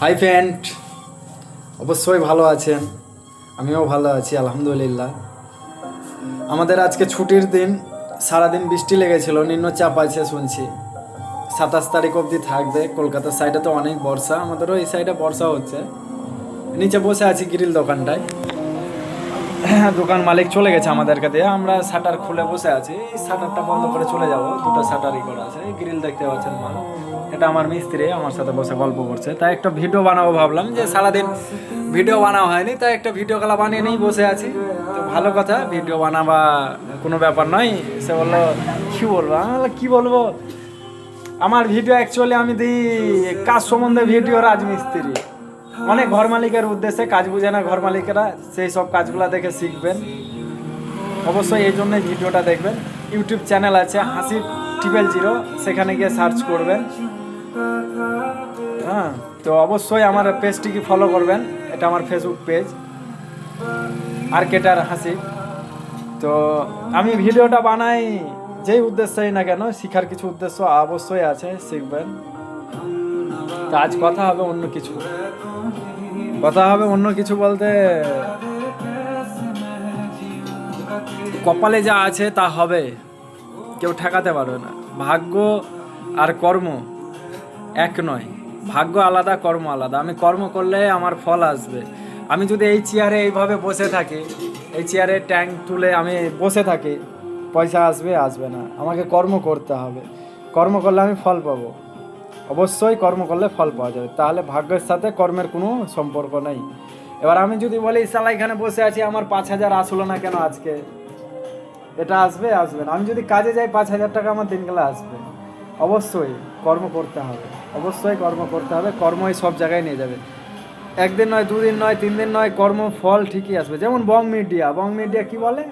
Hi friend, অবশ্যই ভালো আছেন। আমিও ভালো আছি আলহামদুলিল্লাহ। আমাদের আজকে ছুটির দিন, সারাদিন বৃষ্টি লেগেছিল, নিম্নচাপ আছে শুনছি। 27 তারিখ অবধি থাকবে। কলকাতার সাইডে তো অনেক বর্ষা, আমাদেরও এই সাইডে বর্ষা হচ্ছে। নিচে বসে আছি গ্রিল দোকানটায়। দোকান মালিক চলে গেছে আমাদেরকে দিয়ে, আমরা শাটার খুলে বসে আছি। এই শাটারটা বন্ধ করে চলে যাব, দুটো শাটারই করা আছে। এই গ্রিল দেখতে পাচ্ছেন মাল, এটা আমার মিস্ত্রি আমার সাথে বসে গল্প করছে। তাই একটা ভিডিও বানাবো ভাবলাম, যে সারাদিন ভিডিও বানানো হয়নি, তাই একটা ভিডিও কলা বানিয়ে নিয়েই বসে আছি। তো ভালো কথা, ভিডিও বানাবা কোনো ব্যাপার নয়। সে বললো কী বলবো, আমি বললাম কী বলবো, আমার ভিডিও অ্যাকচুয়ালি আমি দিই কাজ সম্বন্ধে ভিডিও। রাজমিস্ত্রি অনেক ঘর মালিকের উদ্দেশ্যে, কাজ বুঝে না ঘর মালিকেরা, সেই সব কাজগুলো দেখে শিখবেন। অবশ্যই এই জন্যই ভিডিওটা দেখবেন। ইউটিউব চ্যানেল আছে হাসিব 000, সেখানে গিয়ে সার্চ করবেন। হ্যাঁ, তো অবশ্যই আমার পেজটিকে ফলো করবেন। এটা আমার ফেসবুক পেজ, আর্কেটার হাসিব। তো আমি ভিডিওটা বানাই যেই উদ্দেশ্যেই না কেন, শিখার কিছু উদ্দেশ্য অবশ্যই আছে, শিখবেন। তো আজ কথা হবে অন্য কিছু, বলতে কপালে যা আছে তা হবে, কেউ ঠেকাতে পারবে না। ভাগ্য আর কর্ম এক নয়, ভাগ্য আলাদা, কর্ম আলাদা। আমি কর্ম করলে আমার ফল আসবে। আমি যদি এই চেয়ারে এইভাবে বসে থাকি, এই চেয়ারে ট্যাঙ্ক তুলে আমি বসে থাকি, পয়সা আসবে না। আমাকে কর্ম করতে হবে, কর্ম করলে আমি ফল পাবো। অবশ্যই কর্ম করলে ফল পাওয়া যাবে। তাহলে ভাগ্যের সাথে কর্মের কোনো সম্পর্ক নেই। এবার আমি যদি বলি শালা এখানে বসে আছি, আমার 5,000 আসলো না কেন আজকে, এটা আসবে না। আমি যদি কাজে যাই 5,000 টাকা আমার দিনগুলো আসবে। অবশ্যই কর্ম করতে হবে, কর্মই সব জায়গায় নিয়ে যাবে। একদিন নয়, দুদিন নয়, 3 দিন নয়, কর্ম ফল ঠিকই আসবে। যেমন বং মিডিয়া কি বলে,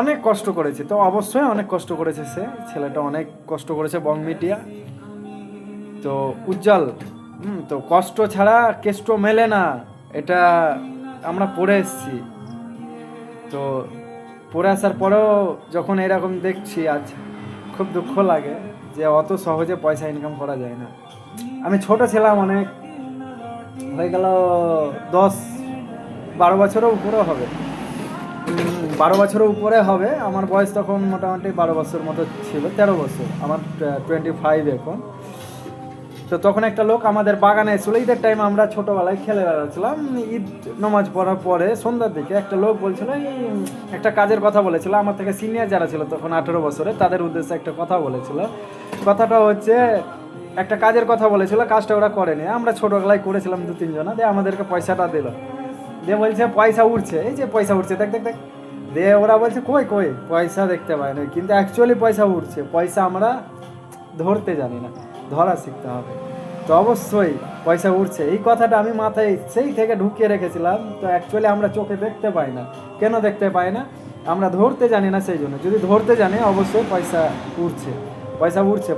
অনেক কষ্ট করেছে। তো অবশ্যই অনেক কষ্ট করেছে, ছেলেটা অনেক কষ্ট করেছে বং মিডিয়া। তো উজ্জ্বল, তো কষ্ট ছাড়া কেষ্ট মেলে না, এটা আমরা পড়ে এসেছি। তো পড়ে আসার পরেও যখন এরকম দেখছি আজ, খুব দুঃখ লাগে যে অত সহজে পয়সা ইনকাম করা যায় না। আমি ছোট ছিলাম অনেক, হয়ে গেল 10-12 বছরের উপরে হবে, 12 বছরের উপরে হবে। আমার বয়স তখন মোটামুটি 12 বছর মতো ছিল, 13 বছর, আমার 25 এখন। তো তখন একটা লোক আমাদের বাগানে এসেছিল, ঈদের টাইম, আমরা ছোটোবেলায় খেলে বেড়াচ্ছিলাম। ঈদ নামাজ পড়ার পরে সন্ধ্যার দিকে একটা লোক বলছিল, একটা কাজের কথা বলেছিল। আমার থেকে সিনিয়র যারা ছিল তখন 18 বছরে, তাদের উদ্দেশ্যে একটা কথা বলেছিল। কথাটা হচ্ছে, একটা কাজের কথা বলেছিল, কাজটা ওরা করেনি, আমরা ছোটোবেলায় করেছিলাম 2-3 জনা। দিয়ে আমাদেরকে পয়সাটা দিল, দিয়ে বলছে পয়সা উঠছে, এই যে পয়সা উঠছে, দেখ। দিয়ে ওরা বলছে কই পয়সা দেখতে পাই না, কিন্তু অ্যাকচুয়ালি পয়সা উঠছে। পয়সা আমরা ধরতে জানি না, ধরা শিখতে হবে। তো অবশ্যই পয়সা উঠছে, এই কথাটা আমি মাথায় সেই থেকে ঢুকিয়ে রেখেছিলাম। তো অ্যাকচুয়ালি আমরা চোখে দেখতে পাই না। কেন দেখতে পাই না? আমরা ধরতে জানি না, সেই জন্য। যদি ধরতে জানি অবশ্যই পয়সা উঠছে।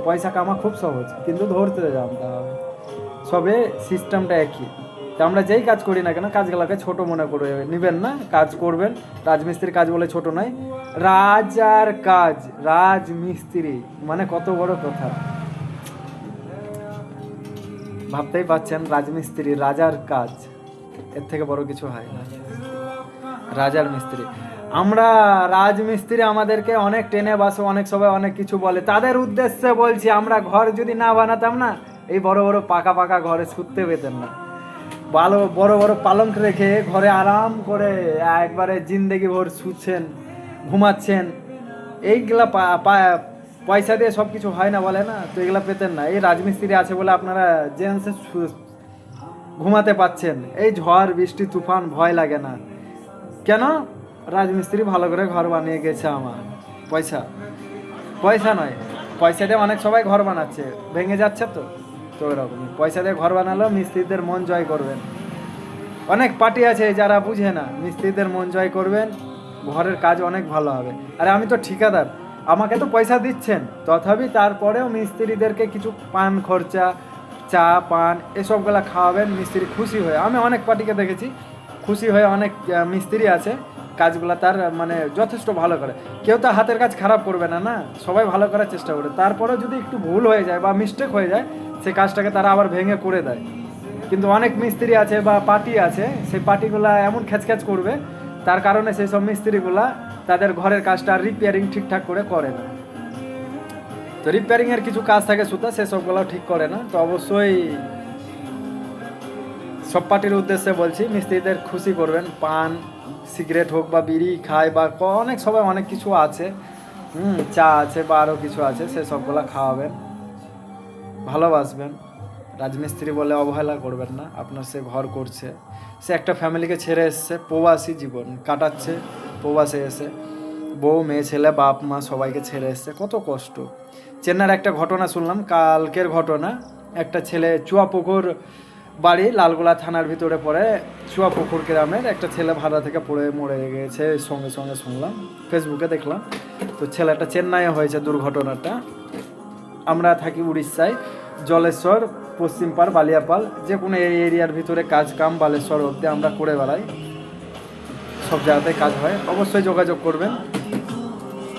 পয়সা কামা খুব সহজ, কিন্তু ধরতে জানতে হবে। সবে সিস্টেমটা একই। তো আমরা যেই কাজ করি না কেন, কাজগুলোকে ছোট মনে করে নেবেন না, কাজ করবেন। রাজমিস্ত্রির কাজ বলে ছোট নয়। রাজার কাজ, রাজমিস্ত্রি মানে কত বড় কথা, ভাবতেই পাচ্ছেন। রাজমিস্ত্রি, রাজার কাজ, এর থেকে বড় কিছু হয় না। রাজার মিস্ত্রি আমরা, রাজমিস্ত্রি আমাদেরকে অনেক টেনে বাসে, অনেক সবাই অনেক কিছু বলে, তাদের উদ্দেশ্যে বলছি। আমরা ঘর যদি না বানাতাম না, এই বড় বড় পাকা ঘরে শুতে পেতেন না। ভালো বড় পালঙ্ক রেখে ঘরে আরাম করে একবারে জিন্দেগি ভর শুচ্ছেন, ঘুমাচ্ছেন। এইগুলা পয়সা দিয়ে সব কিছু হয় না বলে না, তো এগুলা পেতেন না। এই রাজমিস্ত্রি আছে বলে আপনারা জেন্টসে ঘুমাতে পাচ্ছেন। এই ঝড় বৃষ্টি তুফান ভয় লাগে না কেন? রাজমিস্ত্রি ভালো করে ঘর বানিয়ে গেছে। আমার পয়সা নয়, পয়সা দিয়ে অনেক সবাই ঘর বানাচ্ছে, ভেঙে যাচ্ছে। তো এরকমই পয়সা দিয়ে ঘর বানালো, মিস্ত্রিদের মন জয় করবেন। অনেক পার্টি আছে যারা বুঝে না, মিস্ত্রিদের মন জয় করবেন, ঘরের কাজ অনেক ভালো হবে। আরে আমি তো ঠিকাদার, আমাকে তো পয়সা দিচ্ছেন, তথাপি তারপরেও মিস্ত্রিদেরকে কিছু পান খরচা, চা পান এসবগুলা খাওয়াবেন, মিস্ত্রি খুশি হয়ে। আমি অনেক পার্টিকে দেখেছি খুশি হয়ে, অনেক মিস্ত্রি আছে কাজগুলো তার মানে যথেষ্ট ভালো করে। কেউ তো হাতের কাজ খারাপ করবে না, সবাই ভালো করার চেষ্টা করে। তারপরেও যদি একটু ভুল হয়ে যায় বা মিস্টেক হয়ে যায়, সে কাজটাকে তারা আবার ভেঙে করে দেয়। কিন্তু অনেক মিস্ত্রি আছে বা পার্টি আছে, সেই পার্টিগুলা এমন খ্যাচখ্যাচ করবে, তার কারণে সেই সব মিস্ত্রিগুলা তাদের ঘরের কাজটা রিপেয়ারিং ঠিকঠাক করে না। তো রিপেয়ারিংয়ের কিছু কাজ থাকে সুতা, সেসবগুলো ঠিক করে না। তো অবশ্যই সব পার্টির উদ্দেশ্যে বলছি, মিস্ত্রিদের খুশি করবেন। পান সিগারেট হোক বা বিড়ি খায় বা অনেক সবাই অনেক কিছু আছে, চা আছে বা আরও কিছু আছে, সেসবগুলো খাওয়াবেন, ভালোবাসবেন। রাজমিস্ত্রি বলে অবহেলা করবেন না। আপনার সে ঘর করছে, সে একটা ফ্যামিলিকে ছেড়ে এসছে, প্রবাসী জীবন কাটাচ্ছে, প্রবাসে এসে বউ মেয়ে ছেলে বাপ মা সবাইকে ছেড়ে এসছে, কত কষ্ট। চেন্নাইয়ের একটা ঘটনা শুনলাম, কালকের ঘটনা। একটা ছেলে চুয়াপুকুর বাড়ি, লালগোলা থানার ভিতরে পড়ে, চুয়াপুকুর গ্রামের একটা ছেলে ভাড়া থেকে পড়ে মরে গেছে, সঙ্গে সঙ্গে শুনলাম, ফেসবুকে দেখলাম। তো ছেলেটা চেন্নাইয়ে হয়েছে দুর্ঘটনাটা। আমরা থাকি উড়িষ্যায়, জলেশ্বর, পশ্চিমপাড়, বালিয়াপাল, যে কোনো এই এরিয়ার ভিতরে কাজ কাম বালেশ্বর অবধি আমরা করে বেড়াই, সব জায়গাতেই কাজ হয়। অবশ্যই যোগাযোগ করবেন।